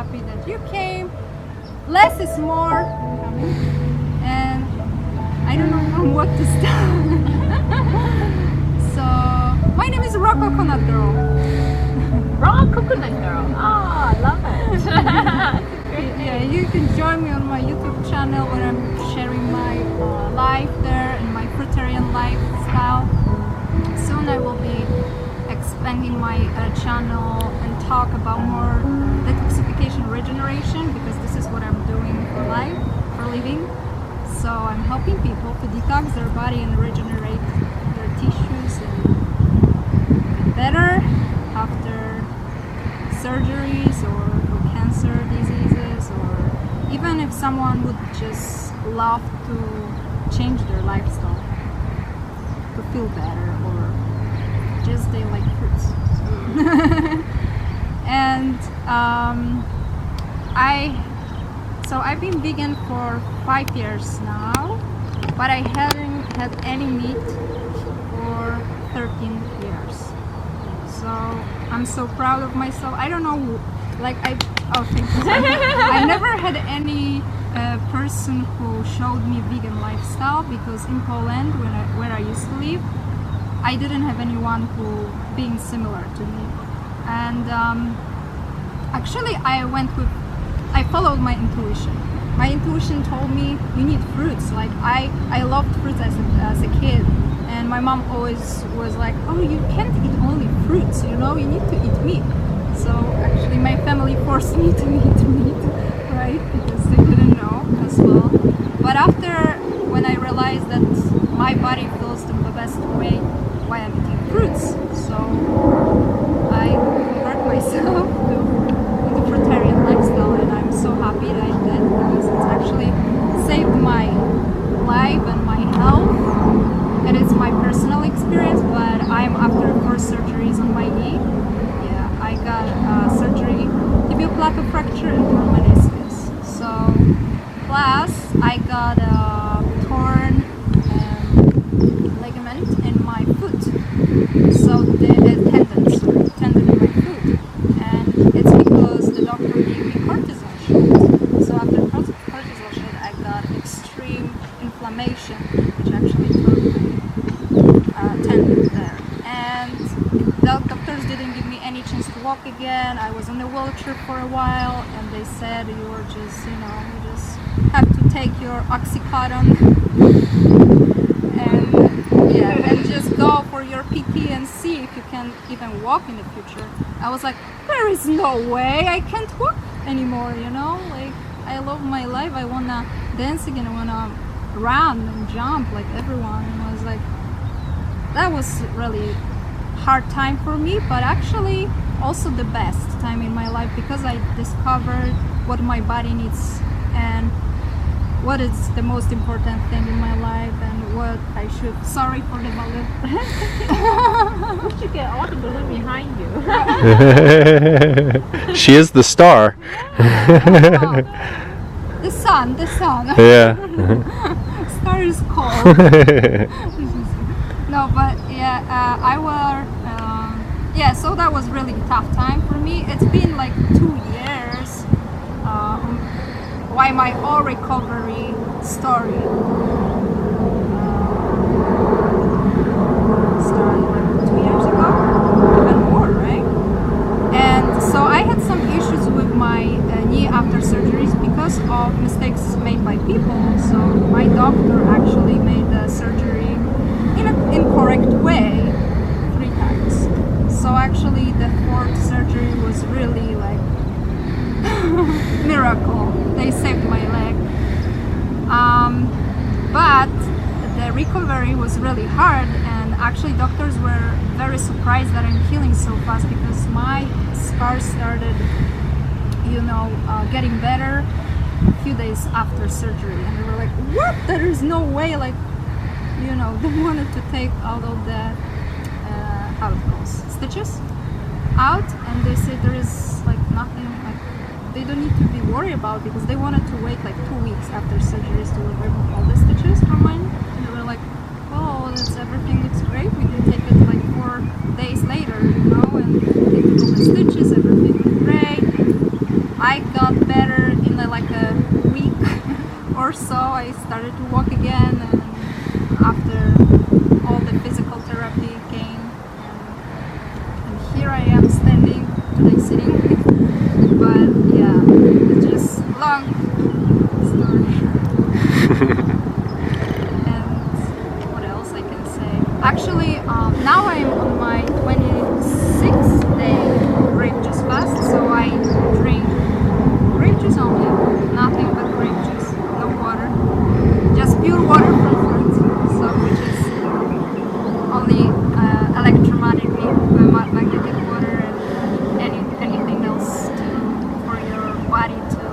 happy that you came. Less is more, and I don't know from what to start. So, my name is RawCoconutGirl. RawCoconutGirl. Oh, I love it. Yeah, you can join me on my YouTube channel where I'm sharing my life there and my fruitarian lifestyle. Soon I will be expanding my channel and talk about more detoxification, regeneration, because this is what I'm doing for life, for living. So I'm helping people to detox their body and regenerate their tissues and get better after surgeries or for cancer diseases, or even if someone would just love to change their lifestyle to feel better, or just they like fruits. And I've been vegan for 5 years now, but I haven't had any meat for 13 years. So I'm so proud of myself. I don't know, like thank you. I never had any person who showed me vegan lifestyle, because in Poland, where I used to live, I didn't have anyone who being similar to me. And actually I followed my intuition. My intuition told me you need fruits. Like I loved fruits as a kid, and my mom always was like, oh, you can't eat only fruits, you know, you need to eat meat. So actually my family forced me to eat meat, right, because they didn't know as well. But after, when I realized that my body feels the best way why I'm eating fruits, so I convert myself to the fruitarian lifestyle, and I'm so happy that I did, because it's actually saved my life and my health, and it's my personal experience. But I'm after 4 surgeries on my knee. Yeah, I got surgery, tibial plateau fracture and torn meniscus. So plus I got a torn ligament in my foot, so the tendon in my foot, and it's because the doctor gave me cortisone shot. So after cortisone shot, I got extreme inflammation, which actually tore my tendon there, and the doctors didn't give me any chance to walk again. I was in a wheelchair for a while, and they said you were just, you just have to take your Oxycodone and just go for your PT and see if you can even walk in the future. I was like, there is no way I can't walk anymore, like I love my life, I wanna dance again, I wanna run and jump like everyone. And I was like, that was really hard time for me, but actually also the best time in my life, because I discovered what my body needs and what is the most important thing in my life, and what I should. Sorry for the balloon. You should get all the balloon behind you. She is the star. Yeah. The sun. Yeah. Star is cold. No, but yeah, so that was really tough time for me. It's been like 2 years. Why my all recovery story started like 2 years ago, even more, right? And so I had some issues with my knee after surgeries because of mistakes made by people. So my doctor actually made the surgery in an incorrect way 3 times. So actually the 4th surgery was really like miracle. They saved my leg. But the recovery was really hard, and actually doctors were very surprised that I'm healing so fast, because my scars started, getting better a few days after surgery, and they were like, what? There is no way, like, they wanted to take all of the stitches out, and they said there is like nothing, like they don't need to be worried about, because they wanted to wait like 2 weeks after surgeries to remove all the stitches from mine. And they were like, oh, everything looks great, we can take it like 4 days later, and take all the stitches, everything looked great. I got I started to walk again, and after all the physical therapy came, and here I am standing, today sitting. But yeah, it's just long story. And what else I can say? Actually, now I'm on my 26th day grape juice fast, so I drink grape juice only, nothing but grape juice, no water, just pure water from fruit, so which is only electromagnetic water, and anything else for your body to,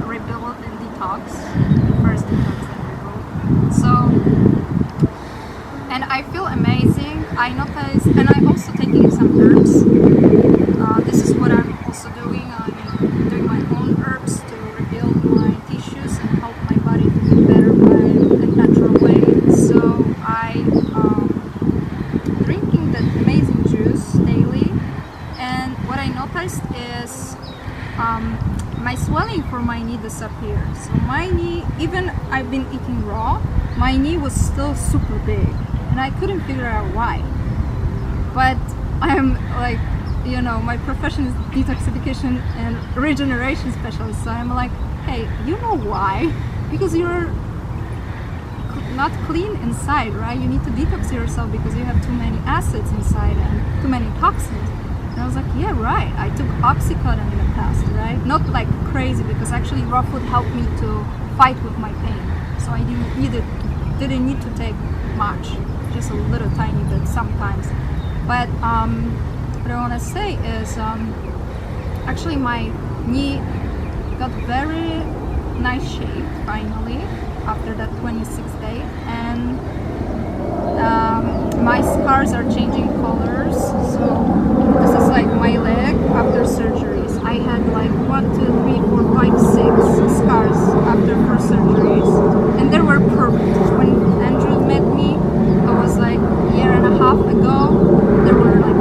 rebuild and detox, the first detox that we go. So, and I feel amazing. I noticed, and I'm also taking some herbs. This is what I'm also doing. I'm doing my own herbs to rebuild my tissues and help my body to be better by a natural way. So I drinking that amazing juice daily, and what I noticed is my swelling for my knee disappeared. So my knee, even I've been eating raw, my knee was still super big, and I couldn't figure out why. But I'm like, my profession is detoxification and regeneration specialist, so I'm like, hey, you know why? Because you're not clean inside, right? You need to detox yourself because you have too many acids inside and too many toxins. And I was like, yeah, right. I took Oxycontin in the past, right? Not like crazy, because actually raw food helped me to fight with my pain. So I didn't need to take much, just a little tiny bit sometimes. But what I want to say is actually my knee got very nice shape finally after that 26th day, and my scars are changing colors. So this is like my leg after surgeries. I had like 1, 2, 3, 4, 5, 6 scars after 4 surgeries, and they were perfect. When Andrew met me, I was like a year and a half ago, they were like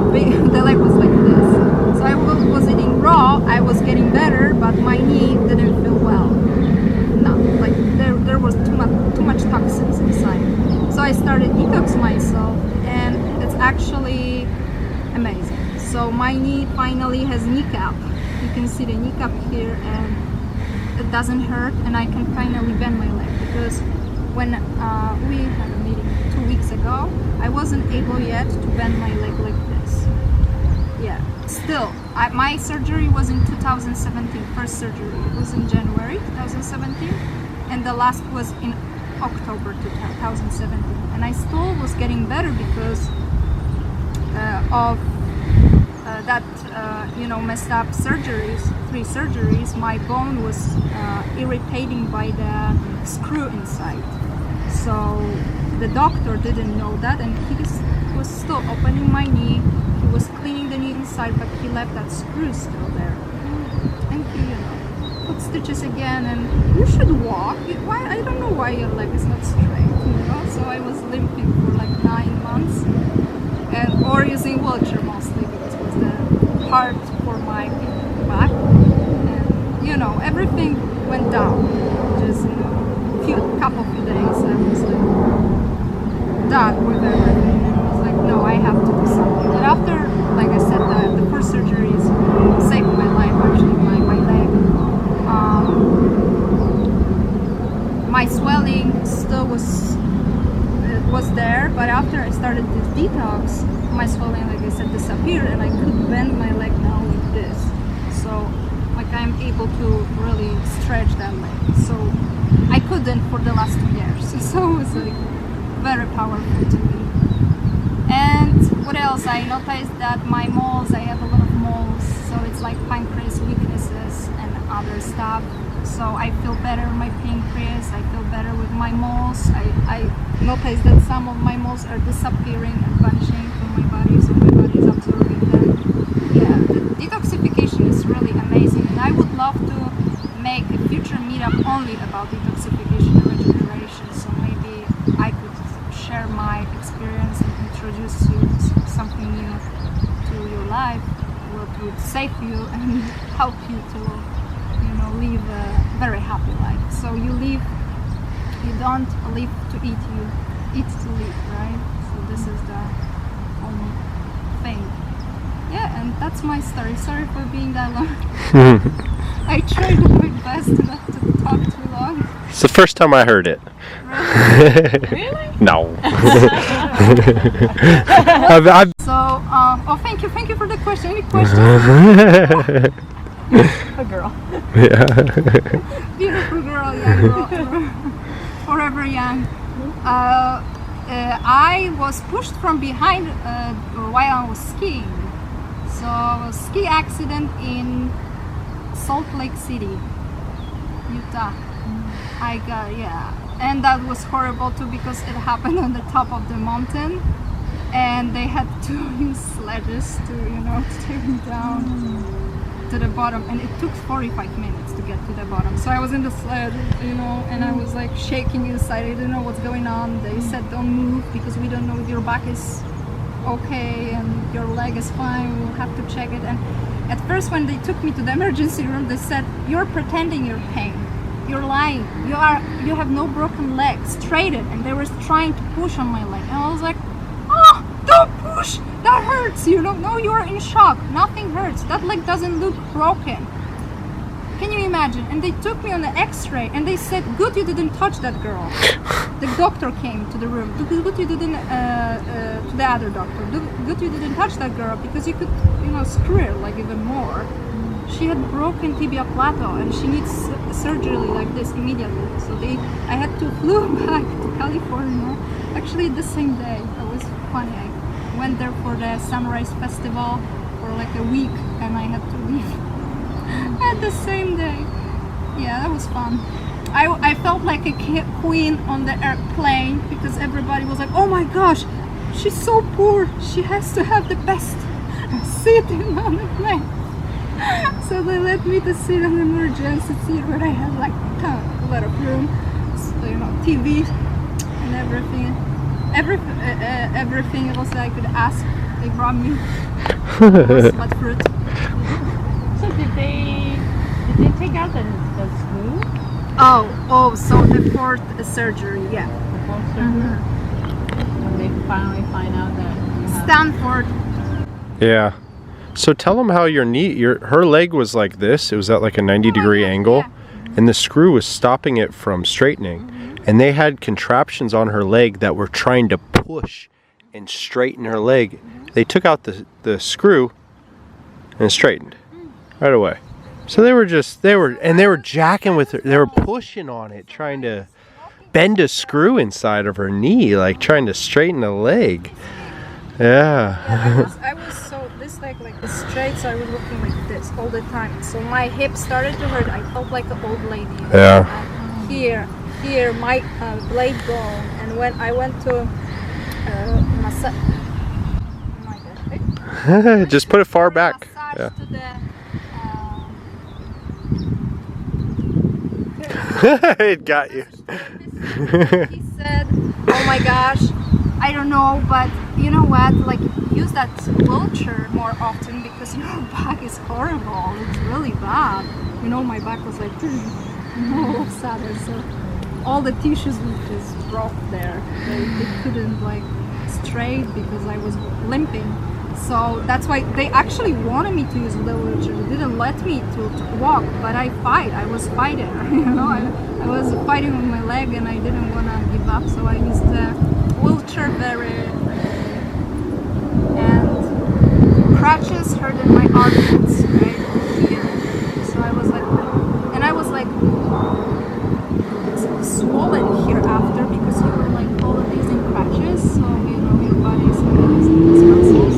the leg was like this. So I was eating raw, I was getting better, but my knee didn't feel well. No, like there was too much toxins inside. So I started detox myself, and it's actually amazing. So my knee finally has kneecap. You can see the kneecap here, and it doesn't hurt, and I can finally bend my leg, because when we had a meeting 2 weeks ago, I wasn't able yet to bend my leg like this. Yeah, still, my surgery was in 2017, first surgery. It was in January 2017, and the last was in October 2017. And I still was getting better because of that, messed up surgeries, 3 surgeries. My bone was irritating by the screw inside. So the doctor didn't know that, and he was still opening my knee. He was cleaning the knee inside, but he left that screw still there. And he, put stitches again, and you should walk. Why? I don't know why your leg is not straight, So I was limping for like 9 months, or using wheelchair mostly, because it was the hard for my back. And everything went down. Just couple few days, I was like done with everything. And I was like, no, I have to do something. But after, like I said, the first surgeries saved my life. Actually, my leg. My swelling still was there, but after I started this detox, my swelling, like I said, disappeared, and I could bend my leg now like this. So, like, I'm able to really stretch that leg. So I couldn't for the last 2 years. So it was like very powerful to me. And what else? I noticed that my moles, I have a lot of moles, so it's like pancreas weaknesses and other stuff. So I feel better with my pancreas, I feel better with my moles. I noticed that some of my moles are disappearing and vanishing from my body, so my body is absorbing them. Yeah, the detoxification is really amazing, and I would love to make a future meetup only about detoxification and regeneration. So maybe I could share my experience and introduce you to something new to your life, what would save you and help you to live very happy life. So you don't live to eat, you eat to live, right? So this is the only thing. Yeah, and that's my story. Sorry for being that long. I tried my best not to talk too long. It's the first time I heard it. Really? No. So, thank you for the question. Any questions? A girl. Yeah. Beautiful girl, young girl, forever young. I was pushed from behind while I was skiing. So, a ski accident in Salt Lake City, Utah. And that was horrible too because it happened on the top of the mountain, and they had to use sledges to, take me down to the bottom, and it took 45 minutes to get to the bottom. So I was in the sled, and I was like shaking inside. I didn't know what's going on. They said don't move because we don't know if your back is okay and your leg is fine. We'll have to check it. And at first when they took me to the emergency room, they said you're pretending you're pain. You're lying. You have no broken leg. Straighten. And they were trying to push on my leg. And I was like, oh, don't push. That hurts. No, you're in shock. Nothing hurts. That leg doesn't look broken. Can you imagine? And they took me on the x-ray and they said, good you didn't touch that girl. The doctor came to the room. Good you didn't, to the other doctor. Good you didn't touch that girl because you could, screw her like even more. She had broken tibia plateau and she needs surgery like this immediately. So I had to flew back to California. Actually the same day. It was funny. I went there for the Sunrise Festival for like a week and I had to leave at the same day. Yeah, that was fun. I felt like a queen on the airplane because everybody was like, oh my gosh, she's so poor. She has to have the best seat on the plane. So they let me to sit on the emergency seat where I had like a lot of room, so, TV and everything. Everything else I could ask, they brought me. But fruit. So did they take out the screw? Oh, so the fourth surgery, yeah. The fourth surgery? When they finally find out that you have... Stanford. Yeah. So tell them how her leg was like this. It was at like a 90-degree angle, and the screw was stopping it from straightening. And they had contraptions on her leg that were trying to push and straighten her leg. They took out the screw and it straightened right away. So they were jacking with her. They were pushing on it, trying to bend a screw inside of her knee, like trying to straighten the leg. Yeah. I was so this leg like straight, so I was looking like this all the time. So my hip started to hurt. I felt like an old lady. Yeah. Here, my blade bone, and when I went to massage. Just put it far back. Yeah. It got you. He said, oh my gosh, I don't know, but you know what, like use that wheelchair more often because your back is horrible. It's really bad. My back was like all of a sudden, so all the tissues just broke there. They couldn't like straight because I was limping. So that's why they actually wanted me to use the wheelchair. They didn't let me to walk, but I was fighting. I was fighting with my leg and I didn't want to give up. So I used the wheelchair and crutches hurt in my armpits right here. So I was like, and I was like swollen here after because you were like all of these in crutches. So your body is using these muscles.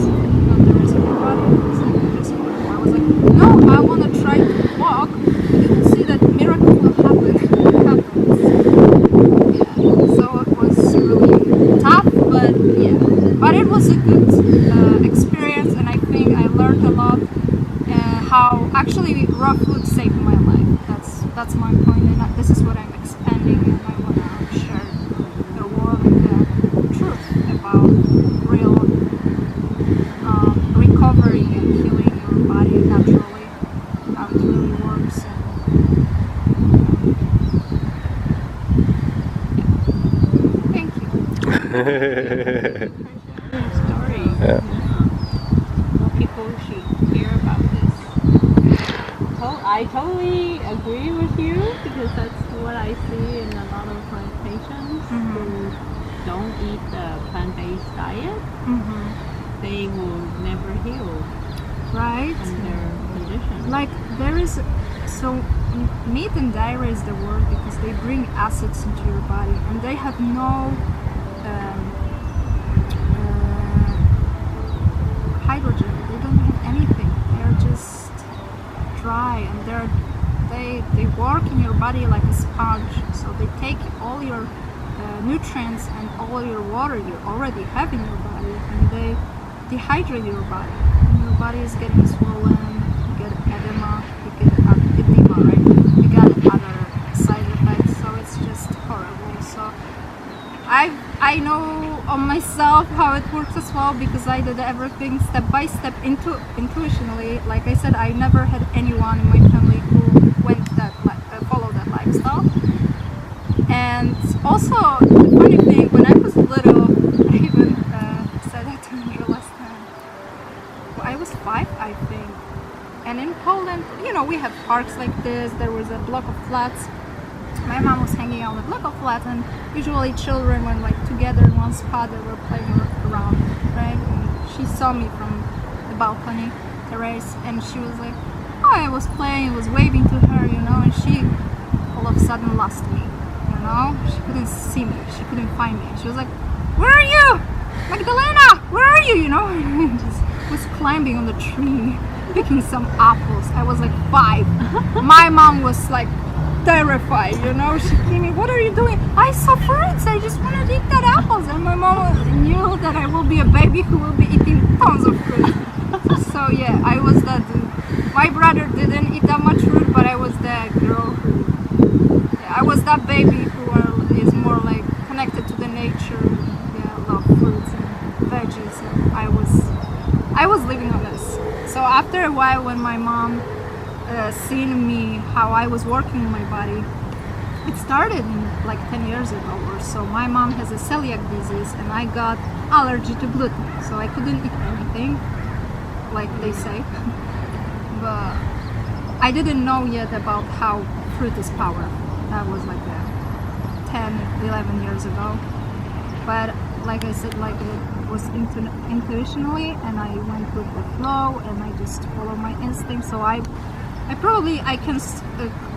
The rest of your body. I was like, no, I want to try to walk. You can see that miracle will happen. Yeah. So it was really tough, but yeah. But it was a good experience, and I think I learned a lot. How actually raw food saved my life. That's my point, and this is what I'm expanding, and I want to share the world and the truth about real recovery and healing your body naturally, how it really works. And Story. Yeah. More people should hear about this. I totally agree with you because that's what I see in a lot of my patients who don't eat the plant-based diet. They will never heal Right? from their condition. Like there is, so meat and dairy is the word because they bring acids into your body and they have no hydrogen. They don't have anything. They're just dry and they work in your body like a sponge. So they take all your nutrients and all your water you already have in your body and they dehydrate your body. And your body is getting swollen, you get edema, you get edema, right? You got other side effects, so it's just horrible. So I know on myself how it works as well because I did everything step by step intuitionally. Like I said, I never had anyone in my family who went that followed that lifestyle. And also the funny thing, when I was little, I even said that to Andrew last time. Well, I was 5, I think. And in Poland, you know, we have parks like this. There was a block of flats. My mom was hanging out on the block of flats, and usually children went like together in one spot. They were playing around, right? And she saw me from the balcony terrace, and she was like, "Oh, I was playing, I was waving to her, you know." And she all of a sudden lost me, you know. She couldn't see me. She couldn't find me. She was like, "Where are you, Magdalena? Where are you?" You know. And just was climbing on the tree, picking some apples. I was like 5. My mom was like terrified, you know. She came in, "What are you doing?" "I saw fruits, I just want to eat that apples." And my mom knew that I will be a baby who will be eating tons of fruit. So yeah, I was that. My brother didn't eat that much fruit, but I was that girl who, yeah, I was that baby who is more like connected to the nature. Yeah, love fruits and veggies, and I was living on this. So after a while, when my mom seen me how I was working on my body, it started like 10 years ago or so. My mom has a celiac disease and I got allergy to gluten, so I couldn't eat anything like they say. But I didn't know yet about how fruit is powerful. That was like 10, 11 years ago. But like I said, like it was intuitionally, and I went with the flow and I just followed my instincts. So I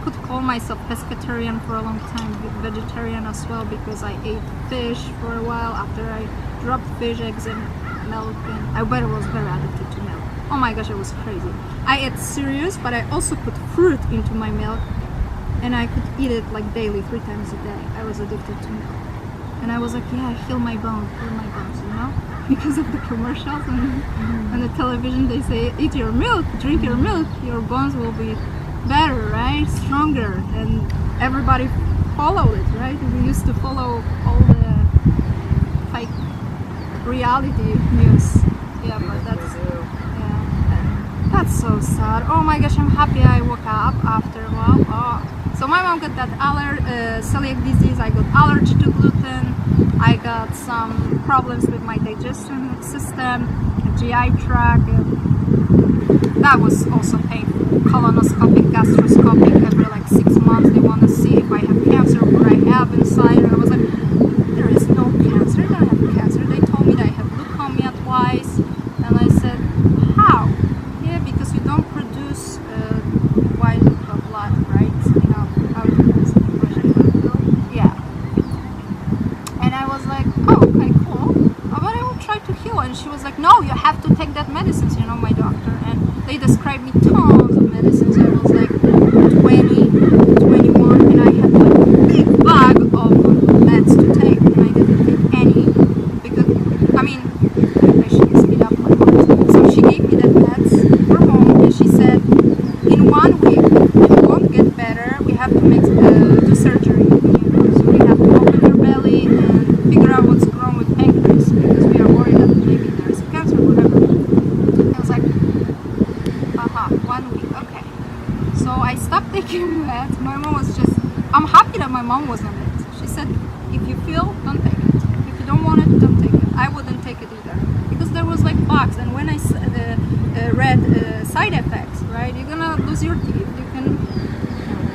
could call myself pescatarian for a long time, vegetarian as well, because I ate fish for a while after I dropped fish, eggs and milk, and I was very addicted to milk. Oh my gosh, it was crazy. I ate cereals, but I also put fruit into my milk and I could eat it like daily, 3 times a day. I was addicted to milk. And I was like, yeah, heal my bones, you know? Because of the commercials and on the television, they say, eat your milk, drink your milk, your bones will be better, right? Stronger. And everybody followed it, right? We used to follow all the fake reality news. Yeah, but that's so sad. Oh my gosh, I'm happy I woke up after a while. Oh. So my mom got that celiac disease, I got allergy to gluten, I got some problems with my digestion system, GI tract, and that was also painful. Colonoscopic, gastroscopic, every like 6 months they want to see if I have cancer, what I have inside, and I was like, there is no cancer, I don't have cancer. They told me that I have leukemia twice, and I said, how? Yeah, because you don't produce white blood, right? You know, how do you use yeah. And I was like, oh, okay, cool. But I will try to heal. And she was like, no, you have to take that medicines, you know, my doctor. And they described me tons of medicines. I was like 20, 21, and I had like a big bag of meds to take. And I didn't take any because, I mean, I should speed up my words. So she gave me that meds for home, and she said, in 1 week, if you won't get better, we have to do surgery. So we have to open your belly and figure out what's wrong with pancreas because we are worried that maybe there's cancer or whatever. I was like, 1 week, okay. So I stopped taking meds. My mom was just, I'm happy that my mom was on it. She said, if you feel, don't take it. If you don't want it, I wouldn't take it either because there was like bugs, and when I read side effects, right? You're gonna lose your teeth. You can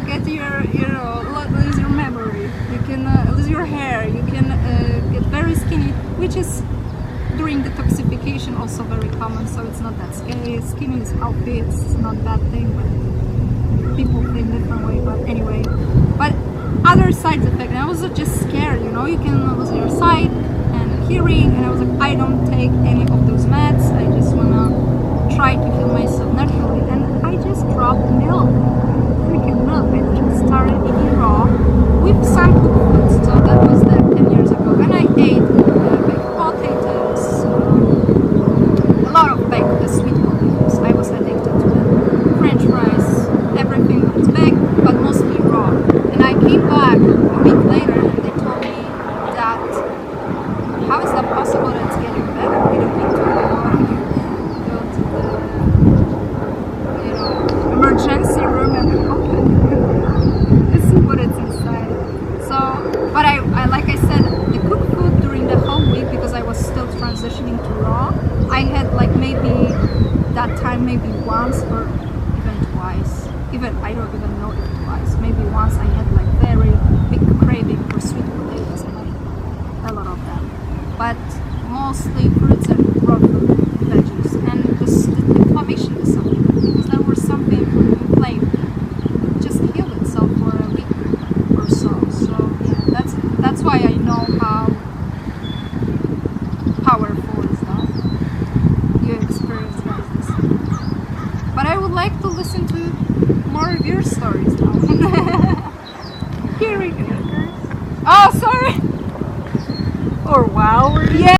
get lose your memory. You can lose your hair. You can get very skinny, which is during detoxification also very common. So it's not that scary. Skinny is healthy. It's not a bad thing, but people think different way. But anyway, but other side effects. And I was just scared. You know, you can lose your sight and hearing, and I was like, I don't take any of those meds. I just wanna try to heal myself naturally, and I just dropped milk. Freaking milk. I just started eating raw with some cooked foods. So that was 10 years ago, and I ate baked potatoes, a lot of baked sweet potatoes. I was addicted to them. French fries, everything was baked, but mostly raw. And I came back a week later, and they told me that how is that possible that it's getting better? We don't need to go to the emergency room and open. Let's see what it's inside. So, but I like I said, the cooked food during the whole week, because I was still transitioning to raw, I had like maybe that time maybe once or even twice. Even I don't even know if twice. Maybe once I had like very big craving for sweet potatoes, and I ate a lot of them. But mostly fruits and raw food, veggies, and the inflammation disappeared because there was something inflamed. It just healed itself for a week or so. So yeah, that's why I know how powerful is that. You experience guys this. But I would like to listen to more of your stories now. Here we go. Oh, sorry. Or wow. Yeah.